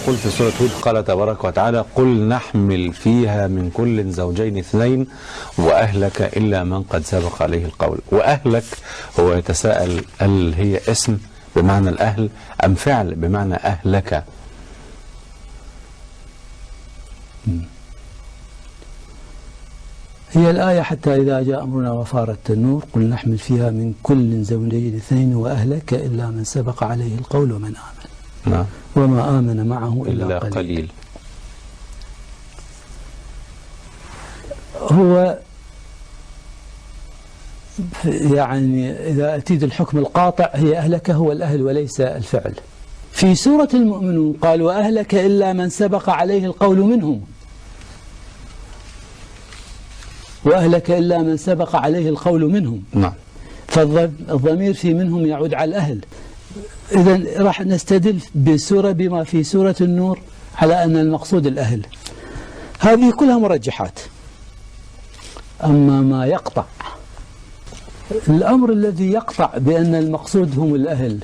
يقول في سورة هود قال تبارك وتعالى قل نحمل فيها من كل زوجين اثنين وأهلك إلا من قد سبق عليه القول. وأهلك هو يتساءل هل هي اسم بمعنى الأهل أم فعل بمعنى أهلك؟ هي الآية حتى إذا جاء أمرنا وفارت النور قل نحمل فيها من كل زوجين اثنين وأهلك إلا من سبق عليه القول ومن آمن. نعم. وما آمن معه إلا قليل. هو يعني إذا أتيت الحكم القاطع هي أهلك هو الأهل وليس الفعل. في سورة المؤمنون قال وأهلك إلا من سبق عليه القول منهم، وأهلك إلا من سبق عليه القول منهم. نعم. فالضمير في منهم يعود على الأهل. إذن راح نستدل بما في سورة النور على أن المقصود الأهل. هذه كلها مرجحات. أما ما يقطع، الأمر الذي يقطع بأن المقصود هم الأهل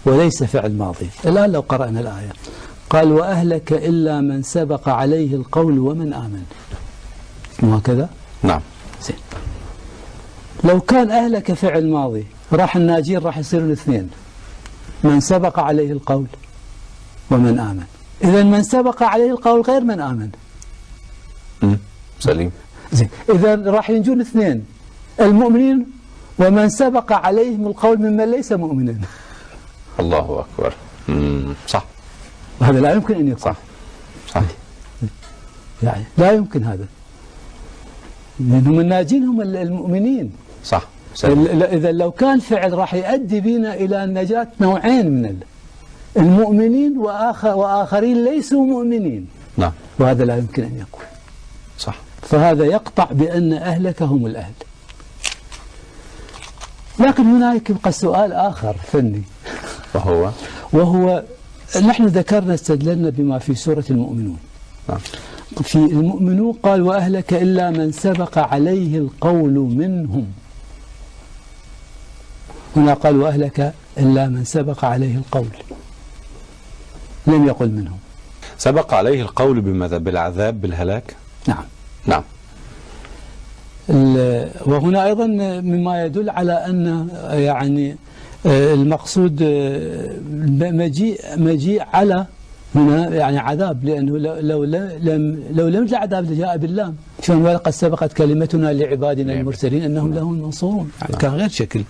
وليس فعل ماضي. الآن لو قرأنا الآية قال وأهلك إلا من سبق عليه القول ومن آمن، وهكذا. نعم. زين. لو كان أهلك فعل ماضي راح الناجين راح يصيرون الاثنين، من سبق عليه القول ومن آمن. إذا من سبق عليه القول غير من آمن. سليم. زين. إذا راح ينجون اثنين، المؤمنين ومن سبق عليهم القول ممن ليس مؤمنا. الله أكبر. صح. وهذا لا يمكن أن يكون. صح. يعني لا يمكن هذا، لأنهم الناجين هم المؤمنين. صح. إذا لو كان فعل راح يؤدي بنا إلى النجاة نوعين من المؤمنين وآخرين ليسوا مؤمنين. نعم. وهذا لا يمكن أن يكون. صح. فهذا يقطع بأن أهلك هم الأهل. لكن هناك يبقى سؤال آخر فني، وهو نحن ذكرنا استدللنا بما في سورة المؤمنون. نعم. في المؤمنون قال وأهلك إلا من سبق عليه القول منهم. هنا قال وأهلك إلا من سبق عليه القول، لم يقل منهم. سبق عليه القول بماذا؟ بالعذاب، بالهلاك؟ نعم. نعم. وهنا أيضا مما يدل على أن يعني المقصود مجيء على هنا يعني عذاب، لأنه لو لم يجي عذاب لجاء باللام. شلون ولقد سبقت كلمتنا لعبادنا المرسلين أنهم لهم المنصورون. يعني كان غير شكل.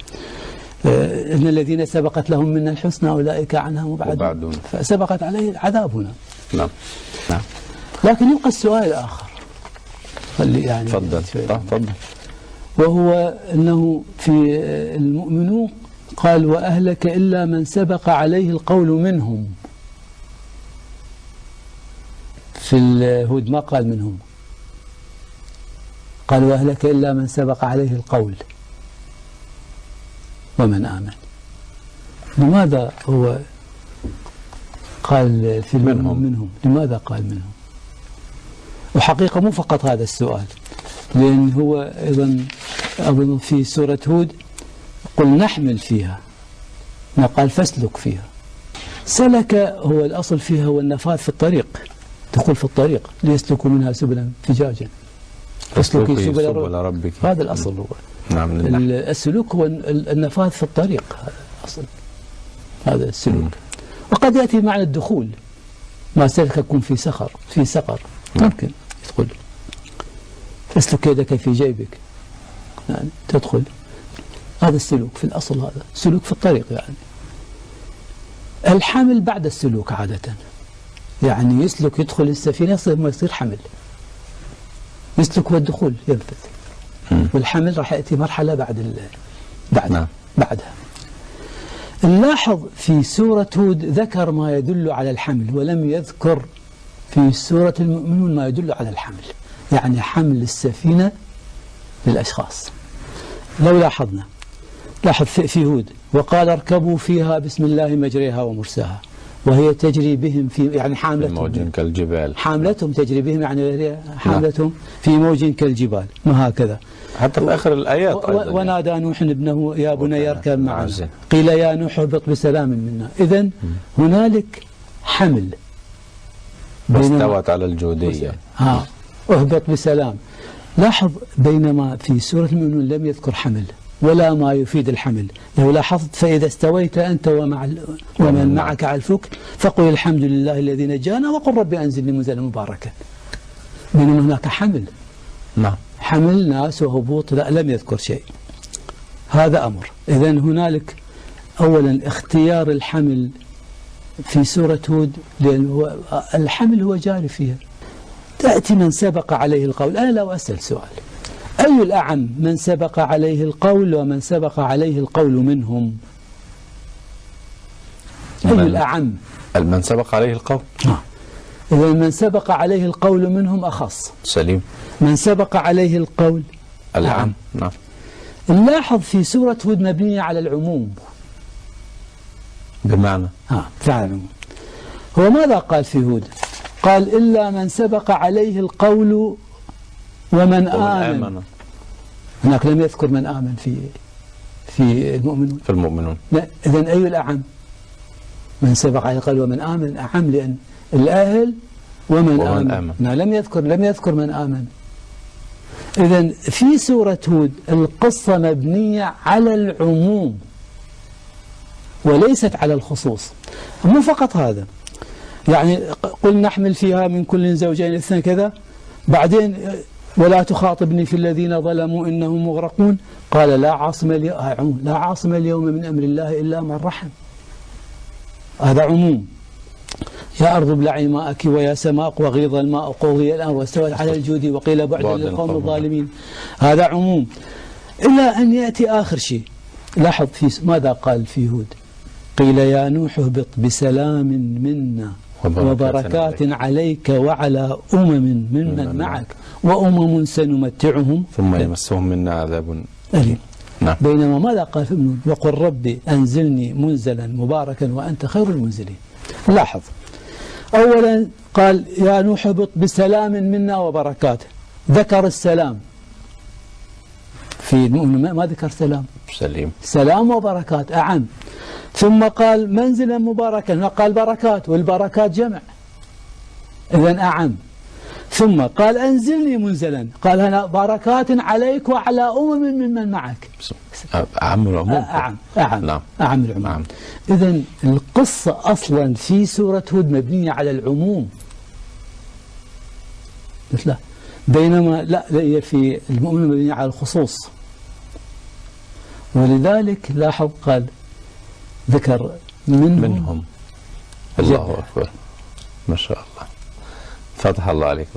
إن الذين سبقت لهم منا الحسنى أولئك عنها مبعدون. فسبقت عليه العذاب هنا. نعم. نعم. لكن يبقى السؤال الآخر. يعني تفضل. وهو أنه في المؤمنون قال وأهلك إلا من سبق عليه القول منهم. في الهود ما قال منهم، قال وأهلك إلا من سبق عليه القول ومن آمن. لماذا هو قال في منهم؟ لماذا قال منهم؟ وحقيقة مو فقط هذا السؤال، لأن هو أيضا أظن في سورة هود قل نحمل فيها، ما قال فاسلك فيها. سلك هو الأصل فيها هو النفاذ في الطريق، دخول في الطريق ليسلكوا منها سبلا فجاجا فاسلكي سبل ربك. هذا الأصل هو. نعم. السلوك هو النفاذ في الطريق، هذا الأصل، هذا السلوك. وقد يأتي معنى الدخول، ما سلككم في سقر ممكن تدخل، فاسلك يدك في جيبك، يعني تدخل. هذا السلوك في الأصل، هذا سلوك في الطريق. يعني الحمل بعد السلوك عادة، يعني يسلك يدخل السفينة يصير حمل، يسلك والدخول ينفذ، والحمل راح يأتي مرحلة بعدها. نلاحظ في سورة هود ذكر ما يدل على الحمل، ولم يذكر في سورة المؤمنون ما يدل على الحمل، يعني حمل السفينة للأشخاص. لو لاحظ في هود وقال اركبوا فيها بسم الله مجريها ومرساها وهي تجري بهم في يعني حاملتهم في موج كالجبال، حاملتهم تجري بهم يعني حاملتهم في موج كالجبال، ما هكذا. حتى في آخر الآيات ونادى نوح ابنه يا بني اركب معنا قيل يا نوح اهبط بسلام منا. إذن هنالك حمل واستوت على الجودية. اهبط بسلام. لاحظ بينما في سورة المؤمنون لم يذكر حمل ولا ما يفيد الحمل. لو لاحظت فإذا استويت أنت ومن معك على الفلك فقل الحمد لله الذي نجانا وقل ربي أنزلني منزلا مباركا. بينما هناك حمل. نعم. حمل ناس وهبوط لا لم يذكر شيء. هذا أمر. إذن هنالك أولا اختيار الحمل في سورة هود لأن الحمل هو جاري فيها. تأتي من سبق عليه القول. أنا لو أسأل سؤال أي الأعم من سبق عليه القول ومن سبق عليه القول منهم؟ أي الأعم؟ من سبق عليه القول. إذا من سبق عليه القول منهم أخص. سليم. من سبق عليه القول الأعم. نعم. نلاحظ في سورة هود مبنية على العموم. بمعنى فعلا. هو ماذا قال في هود؟ قال إلا من سبق عليه القول ومن آمن. هناك لم يذكر من آمن في المؤمنون. في المؤمنون. إذن أي الأعم؟ من سبق عليه القول ومن آمن أعم لأن الأهل ومن آمن. لم يذكر من آمن. إذن في سورة هود القصة مبنية على العموم وليست على الخصوص. مو فقط هذا، يعني قل نحمل فيها من كل زوجين اثنين كذا، بعدين ولا تخاطبني في الذين ظلموا إنهم مغرقون. قال لا عاصم اليوم من أمر الله إلا من رحم. هذا عموم. يا أرض ابلعي ماءك ويا سماء وغيض الماء قضي الأمر واستوت على الجود وقيل بعدا للقوم الظالمين. هذا عموم. إلا أن يأتي آخر شيء. لاحظ في ماذا قال في هود؟ قيل يا نوح اهبط بسلام منا وبركات عليك وعلى ممن معك وأمم سنمتعهم ثم يمسهم منا عذاب أليم. نعم. بينما ماذا قال في ابن وقل ربي أنزلني منزلا مباركا وأنت خير المنزلين. لاحظ أولا قال يا نوح اهبط بسلام منا وبركات. ذكر السلام في المؤمن ما ذكر سلام. سليم. سلام وبركات أعم. ثم قال منزلا مباركا وقال بركات والبركات جمع إذن أعم. ثم قال أنزلني منزلا قال هنا بركات عليك وعلى ممن معك. أعم العموم. أعم. نعم. أعم العموم. إذن القصة أصلا في سورة هود مبنية على العموم مثله، بينما لا في المؤمن مبنية على الخصوص. ولذلك لاحظ قال ذكر منهم. الله أكبر. ما شاء الله. فتح الله عليك.